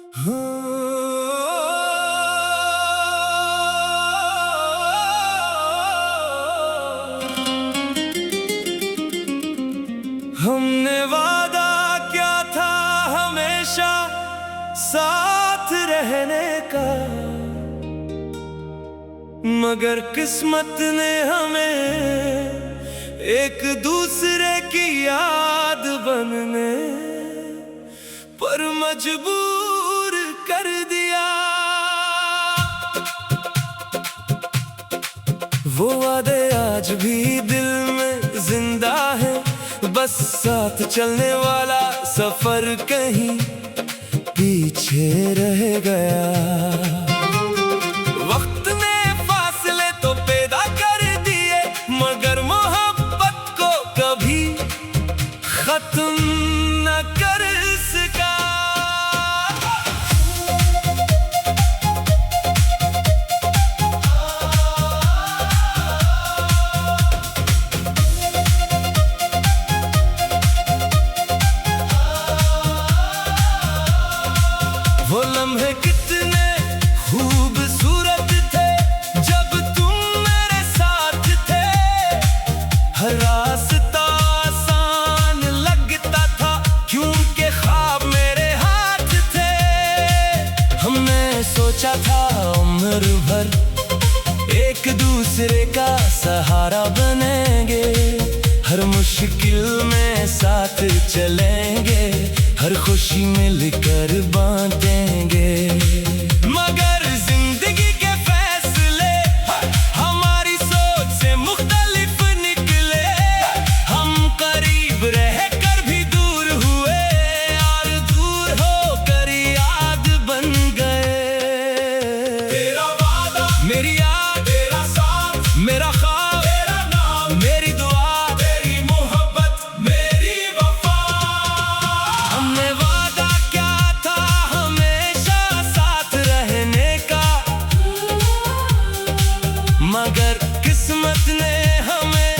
हमने वादा क्या था हमेशा साथ रहने का, मगर किस्मत ने हमें एक दूसरे की याद बनने पर मजबूर कर दिया। वो वादे आज भी दिल में जिंदा है, बस साथ चलने वाला सफर कहीं पीछे रह गया। वक्त ने फासले तो पैदा कर दिए, मगर मोहब्बत को कभी खत्म न कर सका। वो लम्हे कितने खूबसूरत थे जब तुम मेरे साथ थे। हर रास्ता आसान लगता था क्योंकि ख्वाब मेरे हाथ थे। हमने सोचा था उम्र भर एक दूसरे का सहारा बनेंगे, हर मुश्किल में साथ चलेंगे, हर खुशी मिलकर बांटेंगे। मगर जिंदगी के फैसले हमारी सोच से मुख्तलिफ निकले। हम करीब रहकर भी दूर हुए और दूर होकर याद बन गए। तेरा वादा मेरी याद, तेरा साथ मेरा ख्वाब, तेरा नाम मेरी दुआ, तेरी मोहब्बत मेरी वफा। हमने वादा क्या था हमेशा साथ रहने का, मगर किस्मत ने हमें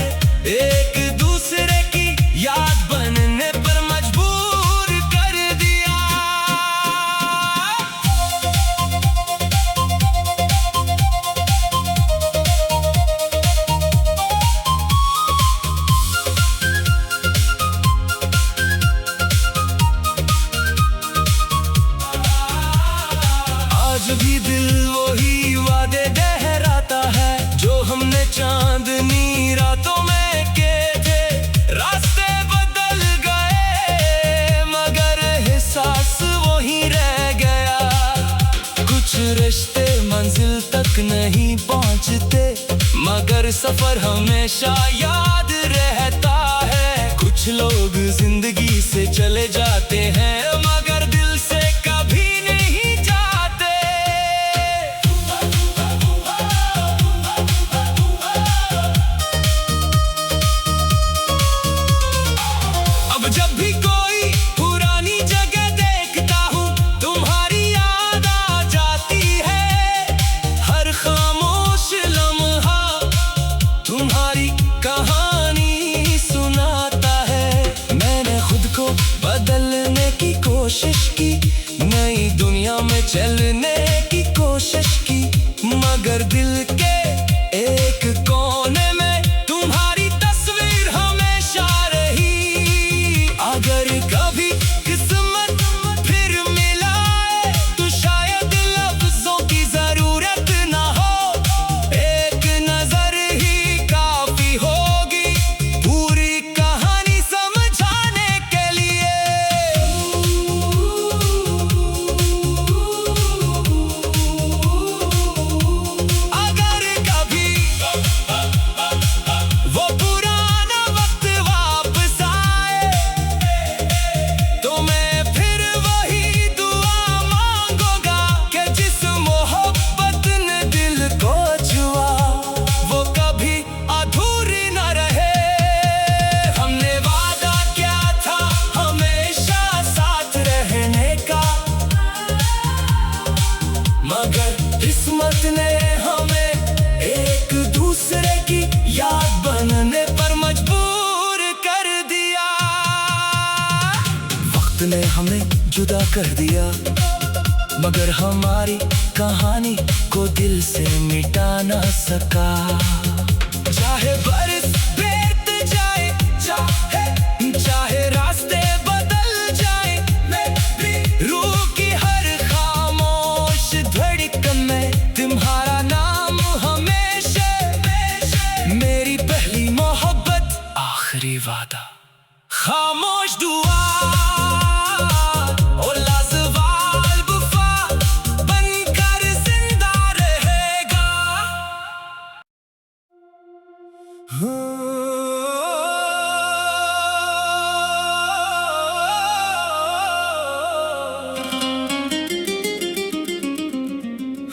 एक दूसरे की याद बनने पर मजबूर कर दिया। आज भी दिल वही वादे दोहराता है जो हमने चांदनी रातों में किए थे। रास्ते बदल गए मगर एहसास वही रह गया। कुछ रिश्ते मंजिल तक नहीं पहुंचते, मगर सफर हमेशा याद रहता है। कुछ लोग जिंदगी से चले जाते हैं मगर दिल से कभी नहीं जाते। अब जब भी कोई पुरानी जगह देखता हूँ तुम्हारी याद आ जाती है। हर खामोश लम्हा तुम्हारी कहानी सुनाता है। मैंने खुद को बदलने की कोशिश की, नई दुनिया में चलने की कोशिश की, मगर दिल के एक कोने में तुम्हारी तस्वीर हमेशा रही। अगर कभी किस्मत फिर मिलाए तो शायद लफ्जों की जरूरत ना हो, एक नजर ही काफी होगी पूरी कहानी समझाने के लिए। अगर कभी वो पुराना वक्त वापस आए तो मैं फिर वही दुआ मांगूंगा कि जिस मोहब्बत ने दिल को छुआ वो कभी अधूरी न रहे। हमने वादा क्या था हमेशा साथ रहने का, मगर किस्मत ने हमें एक दूसरे की याद बनने पर मजबूर कर दिया। वक्त ने हमें जुदा कर दिया, मगर हमारी कहानी को दिल से मिटा ना सका। चाहे बरस बीत जाए, चाहे रास्ते बदल जाए, मैं भी रूह की हर खामोश धड़कन में तुम्हारा नाम हमेशा। मेरी पहली मोहब्बत, आखिरी वादा, खामोश दुआ और लाजवाब वफा बनकर जिंदा रहेगा।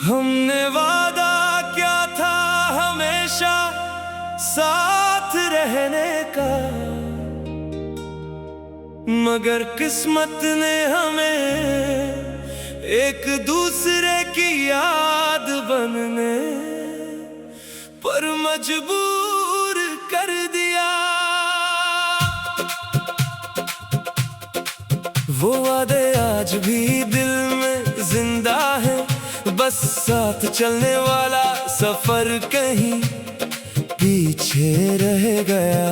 हमने वादा क्या था हमेशा साथ रहने का, मगर किस्मत ने हमें एक दूसरे की याद बनने पर मजबूर कर दिया। वो वादे आज भी दिल में जिंदा है, बस साथ चलने वाला सफर कहीं पीछे रह गया।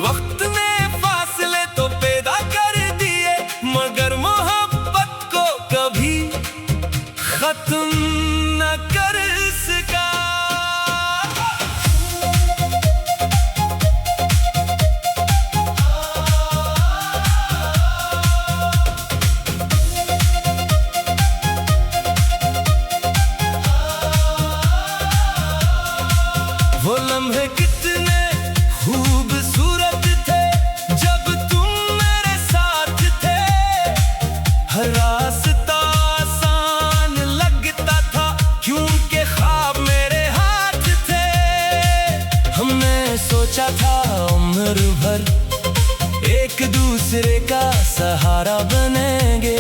वक्त ने फासले तो पैदा कर दिए, मगर मोहब्बत को कभी खत्म न कर सका। वो लम्हे कितने खूबसूरत थे जब तुम मेरे साथ थे, हर रास्ता आसान लगता था क्योंकि ख्वाब मेरे हाथ थे। हमने सोचा था उम्र भर एक दूसरे का सहारा बनेंगे,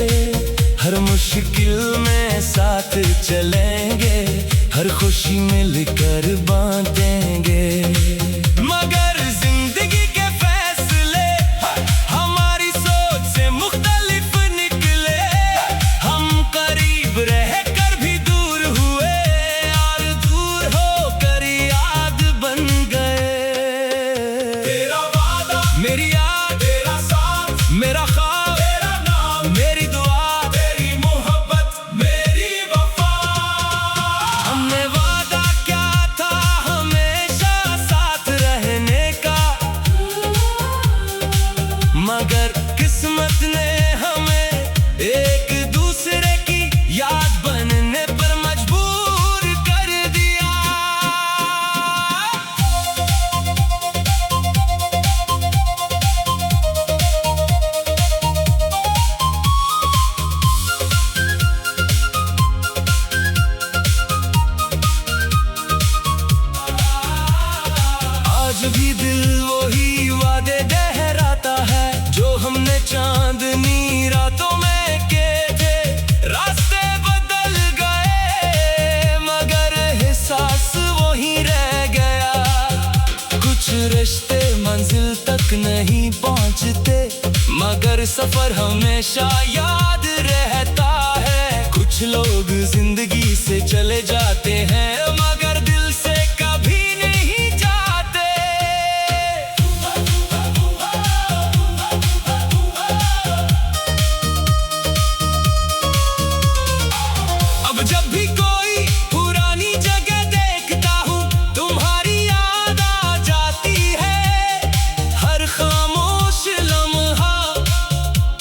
हर मुश्किल में साथ चलेंगे, हर खुशी मिलकर बांटेंगे। मगर जिंदगी के फैसले हमारी सोच से मुख्तलिफ निकले, हम करीब रहकर भी दूर हुए और दूर होकर याद बन गए। तेरा वादा, मेरी याद, तेरा साथ, मेरा ख्वाब, तेरा नाम, मेरी दुआ, तेरी मोहब्बत, मेरी वफा। हमने वादा क्या था हमेशा साथ रहने का, मगर किस्मत ने हमें एक दूसरे की याद बनने पर मजबूर कर दिया। आज भी दिल वही वादे दोहराता है जो हमने चांदनी रातों में किए थे। रास्ते बदल गए मगर एहसास वही रह गया। कुछ रिश्ते मंजिल तक नहीं पहुंचते, मगर सफर हमेशा याद रहता है। कुछ लोग जिंदगी से चले जाते हैं मगर दिल से कभी नहीं जाते। अब जब भी कोई पुरानी जगह देखता हूँ तुम्हारी याद आ जाती है। हर खामोश लम्हा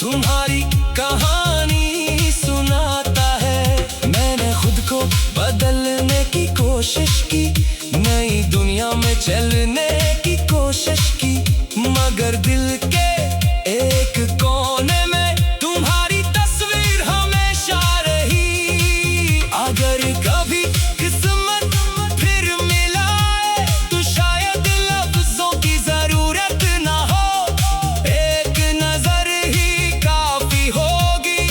तुम्हारी कहानी सुनाता है। मैंने खुद को बदलने की कोशिश की, नई दुनिया में चलने की कोशिश की, मगर दिल के एक कोने में तुम्हारी तस्वीर हमेशा रही। अगर कभी किस्मत फिर मिलाए तो शायद लफ्जों की जरूरत ना हो, एक नजर ही काफी होगी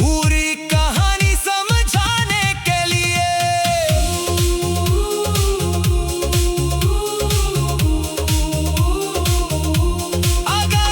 पूरी कहानी समझाने के लिए। अगर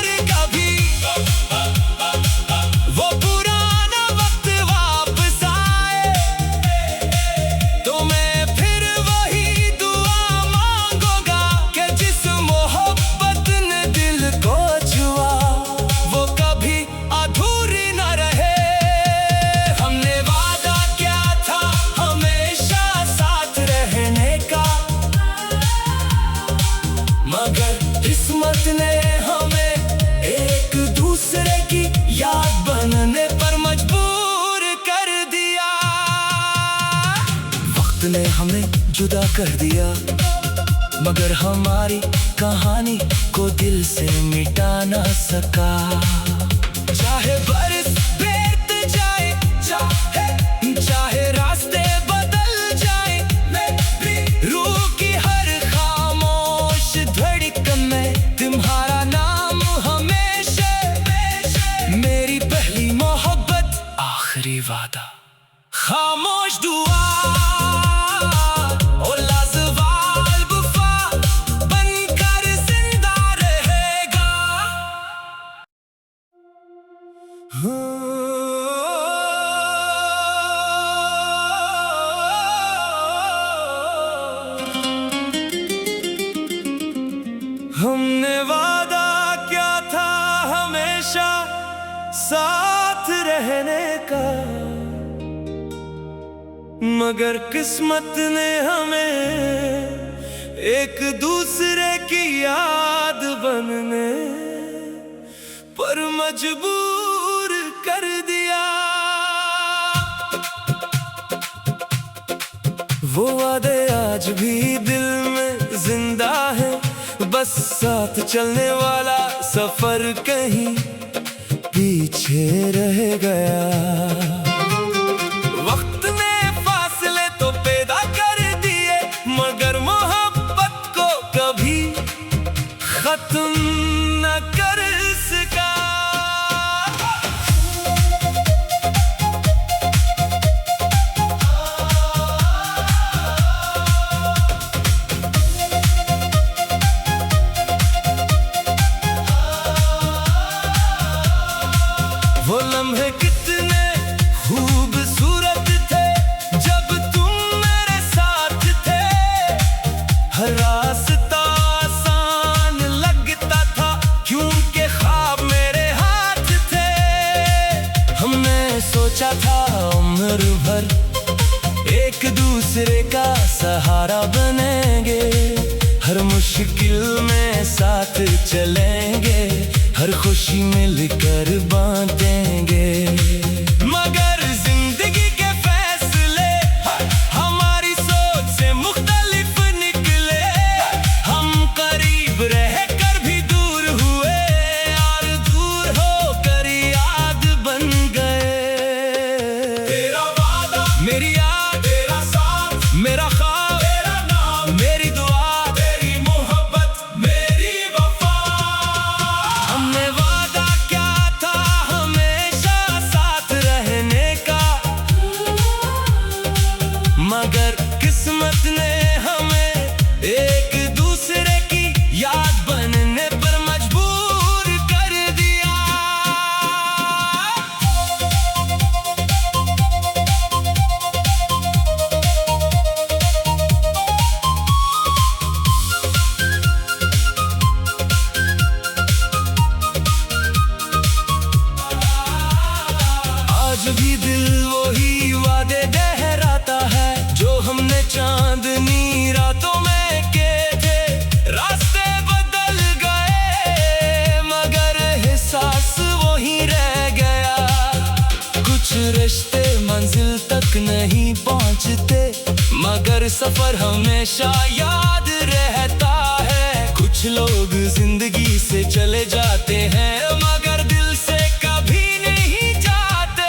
कर दिया, मगर हमारी कहानी को दिल से मिटा ना सका। चाहे बरस बीत जाए, चाहे रास्ते बदल जाए, मेरी रूह की हर खामोश धड़कन में तुम्हारा नाम हमेशा। मेरी पहली मोहब्बत, आखिरी वादा, खामोश दुआ, ओ लाजवाब वफा बनकर जिंदा रहेगा। हमने वादा क्या था हमेशा साथ रहने का, मगर किस्मत ने हमें एक दूसरे की याद बनने पर मजबूर कर दिया। वो वादे आज भी दिल में जिंदा है, बस साथ चलने वाला सफर कहीं पीछे रह गया। वक्त ने फासले तो पैदा कर दिए, मगर मोहब्बत को कभी खत्म न कर सका। वो लम्हे कितने खूबसूरत थे जब तुम मेरे साथ थे, हर रास्ता आसान लगता था क्योंकि ख्वाब मेरे हाथ थे। हमने सोचा था उम्र भर एक दूसरे का सहारा बनेंगे, हर मुश्किल में साथ चलेंगे, हर खुशी मिलकर बांटेंगे। मगर जिंदगी के फैसले हमारी सोच से मुख्तलिफ निकले, हम करीब रहकर भी दूर हुए और दूर होकर याद बन गए। तेरा वादा, मेरी याद, तेरा साथ, मेरा ख्वाब, तेरा नाम, मेरी दुआ, तेरी मोहब्बत, मेरी वफा। हमने वादा क्या था हमेशा साथ रहने का, मगर किस्मत ने हमें एक दूसरे की याद बनने पर मजबूर कर दिया। आज भी दिल वही वादे दोहराता है जो हमने चांदनी रातों में किए थे। रास्ते बदल गए मगर एहसास वही रह गया। कुछ रिश्ते मंजिल तक नहीं पहुंचते, मगर सफर हमेशा याद रहता है। कुछ लोग जिंदगी से चले जाते हैं मगर दिल से कभी नहीं जाते।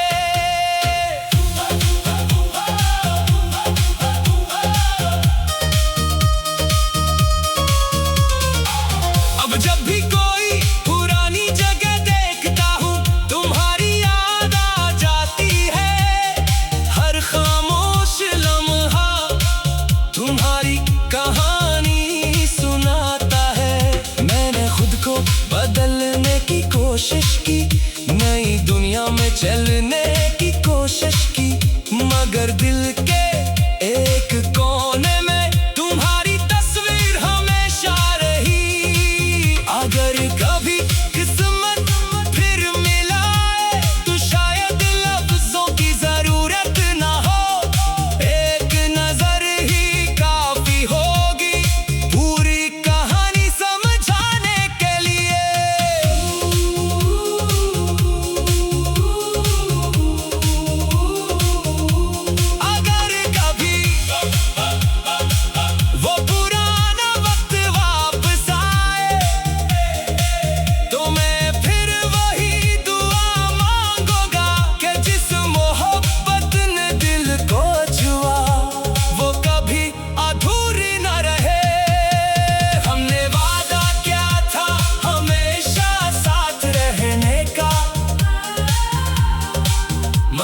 अब जब भी कोई पुरानी जगह देखता हूँ, तुम्हारी याद आ जाती है। हर खामोश लम्हा तुम्हारी कहानी सुनाता है। मैंने खुद को बदलने की कोशिश की, नई दुनिया में चलने की कोशिश की, मगर दिल के एक कोने में तुम्हारी तस्वीर हमेशा रही। अगर कभी किस्मत फिर मिलाए तो शायद लफ्जों की जरूरत ना हो, एक नजर ही काफी होगी पूरी कहानी समझाने के लिए। अगर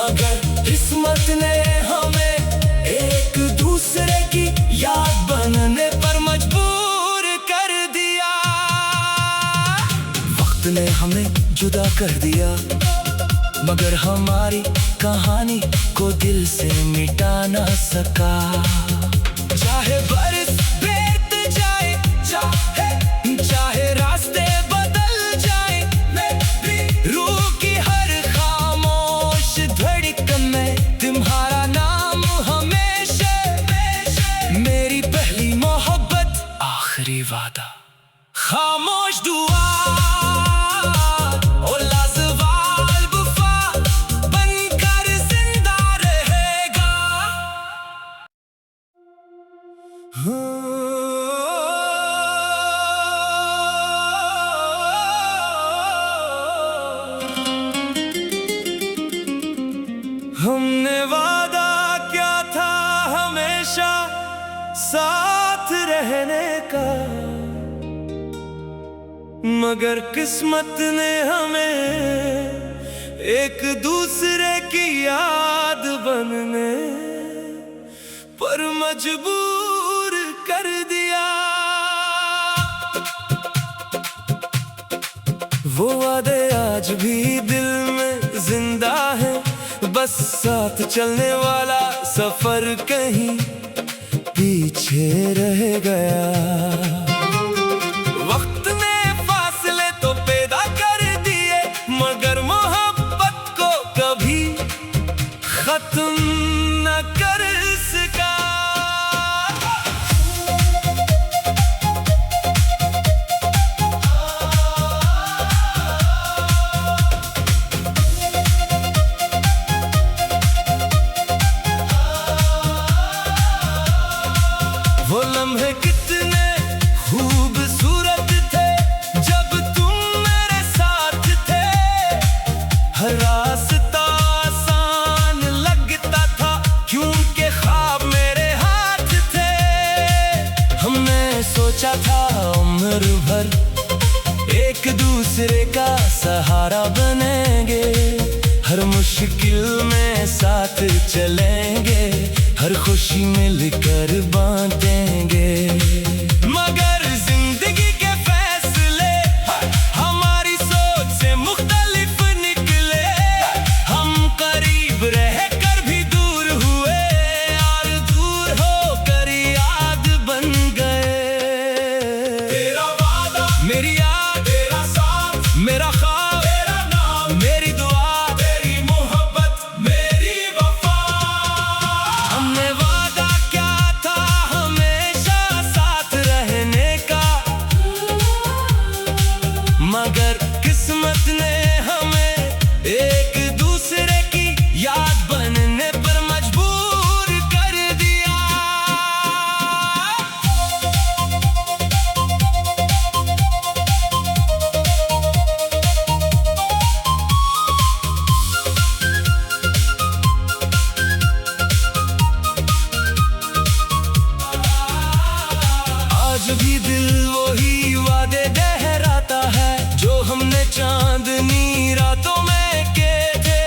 मगर किस्मत ने हमें एक दूसरे की याद बनने पर मजबूर कर दिया। वक्त ने हमें जुदा कर दिया, मगर हमारी कहानी को दिल से मिटा ना सका। चाहे बरस बीत जाए, चाहे रास्ते बदल जाए, मेरी रूह की हर खामोश धड़कन में तुम्हारा नाम हमेशा। मेरी पहली मोहब्बत, आखिरी वादा, खामोश दुआ, हमने वादा क्या था हमेशा साथ रहने का, मगर किस्मत ने हमें एक दूसरे की याद बनने पर मजबूर कर दिया। वो वादे आज भी दिल में जिंदा है, बस साथ चलने वाला सफर कहीं पीछे रह गया। वक्त ने फासले तो पैदा कर दिए, मगर मोहब्बत को कभी खत्म न कर सका। वो लम्हे कितने खूबसूरत थे जब तुम मेरे साथ थे, हर रास्ता आसान लगता था क्योंकि ख्वाब मेरे हाथ थे। हमने सोचा था उम्र भर एक दूसरे का सहारा बनेंगे, हर मुश्किल में साथ चलेंगे, हर खुशी मिलकर बांटेंगे। मगर जिंदगी के फैसले हमारी सोच से मुख्तलिफ निकले, हम करीब रहकर भी दूर हुए और दूर होकर याद बन गए। तेरा वादा, मेरी याद, तेरा साथ, मेरा ख्वाब, तेरा नाम, मेरी दुआ, तेरी मोहब्बत, मेरी वफा। हमने वादा क्या था हमेशा साथ रहने का, मगर किस्मत ने हमें एक दूसरे की याद बनने पर मजबूर कर दिया। आज भी दिल वही वादे दोहराता है जो हमने चांदनी रातों में किए थे।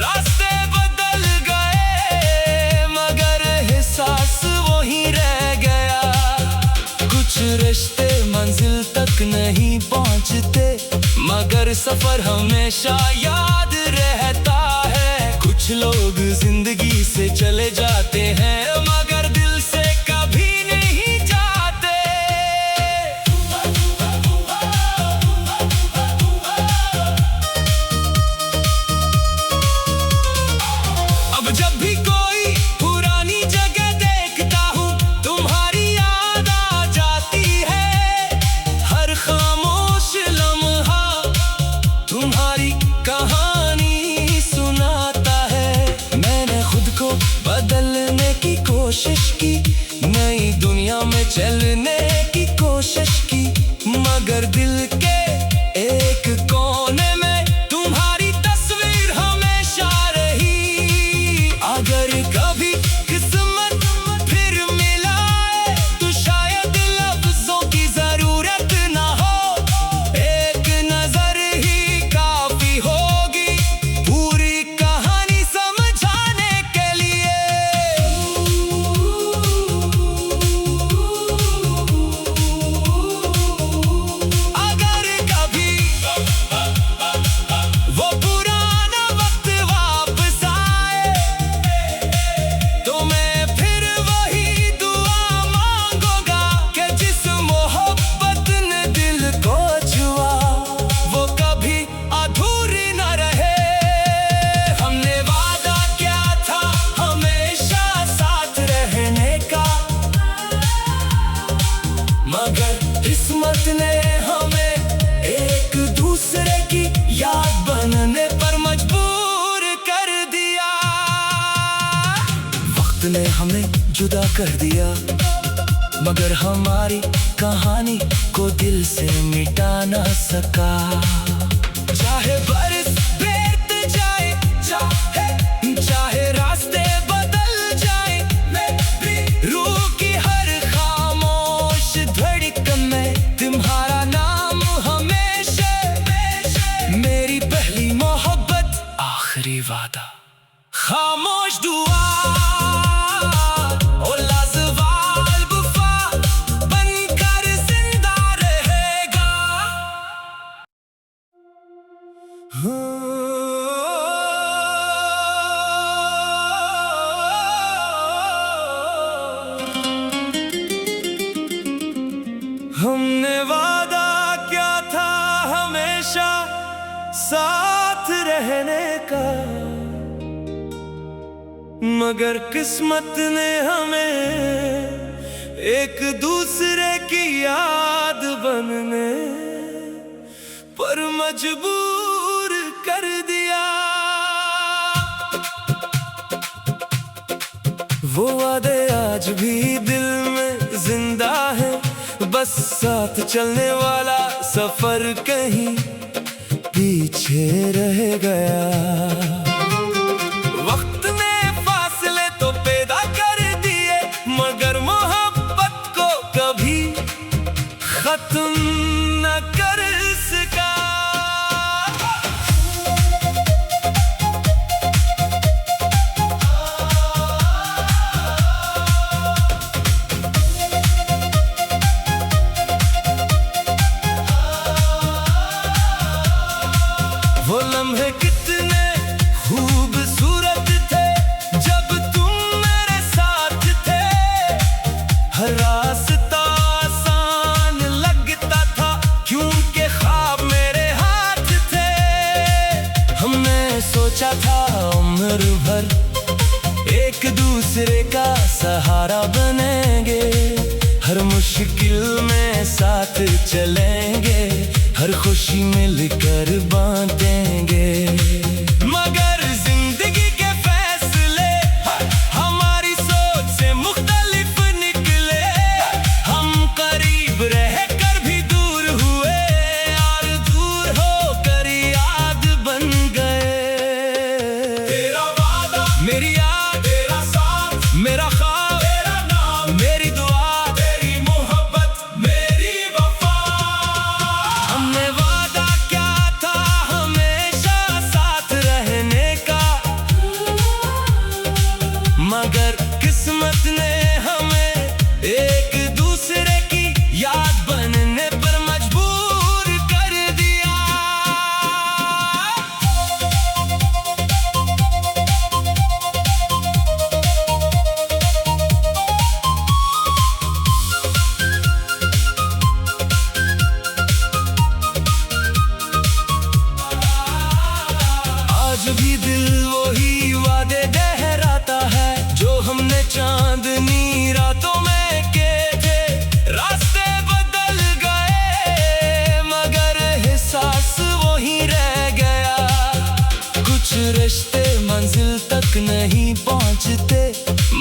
रास्ते बदल गए मगर एहसास वही रह गया। कुछ रिश्ते मंजिल तक नहीं पहुंचते, मगर सफर हमेशा याद रहता है। कुछ लोग जिंदगी से चले जाते हैं मगर दिल से कभी नहीं जाते। अब जब भी कोई पुरानी जगह देखता हूँ तुम्हारी याद आ जाती है। हर खामोश लम्हा तुम्हारी कहानी सुनाता है। मैंने खुद को बदलने की कोशिश की, नई दुनिया में चलने की कोशिश की, मगर दिल के एक कोने में तुम्हारी तस्वीर हमेशा रही। अगर कभी किस्मत फिर मिलाए तो शायद लफ्जों की जरूरत ना हो, एक नजर ही काफी होगी पूरी कहानी समझ ने हमें जुदा कर दिया, मगर हमारी कहानी को दिल से मिटा ना सका। चाहे बरस बीत जाए, चाहे रास्ते बदल जाए, मेरी रूह की हर खामोश धड़कन में तुम्हारा नाम हमेशा। मेरी पहली मोहब्बत, आखिरी वादा, खामोश दुआ, ओ लाजवाब वफा बनकर जिंदा रहेगा। हमने वादा क्या था हमेशा साथ रहने का, मगर किस्मत ने हमें एक दूसरे की याद बनने पर मजबूर कर दिया। वो वादे आज भी दिल में जिंदा है, बस साथ चलने वाला सफर कहीं पीछे रह गया। वक्त ने फासले तो पैदा कर दिए, मगर मोहब्बत को कभी खत्म न कर सका। वो लम्हे कितने खूबसूरत थे जब तुम मेरे साथ थे, हर रास्ता आसान लगता था क्योंकि ख्वाब मेरे हाथ थे। हमने सोचा था उम्र भर एक दूसरे का सहारा बनेंगे, हर मुश्किल में साथ चलेंगे, हर खुशी मिलकर बांटेंगे। मगर जिंदगी के फैसले हमारी सोच से मुख्तलिफ निकले, हम करीब रहकर भी दूर हुए और दूर होकर याद बन गए। तेरा वादा, मेरी याद, तेरा साथ, मेरा ख्वाब, तेरा नाम, मेरी दुआ, तेरी मोहब्बत, मेरी वफा। हमने वादा क्या था हमेशा साथ रहने का, मगर किस्मत ने हमें एक दूसरे की याद बनने पर मजबूर कर दिया। आज भी दिल वही वादे दोहराता है जो हमने चांदनी रातों में किए थे। रास्ते बदल गए मगर एहसास वही रह गया। कुछ रिश्ते मंजिल तक नहीं पहुंचते,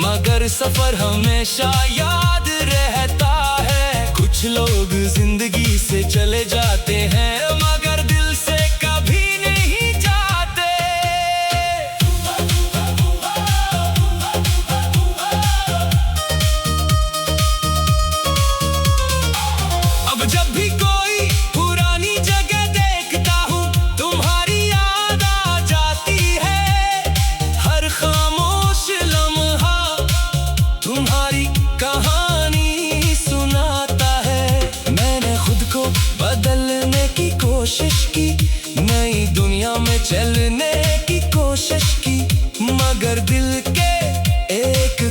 मगर सफर हमेशा याद रहता है। कुछ लोग जिंदगी से चले जाते हैं मगर दिल से कभी नहीं जाते। अब जब भी कोई पुरानी जगह देखता हूँ तुम्हारी याद आ जाती है। हर खामोश लम्हा तुम्हारी कहानी सुनाता है। मैंने खुद को बदलने की कोशिश की, नई दुनिया में चलने की कोशिश की, मगर दिल के एक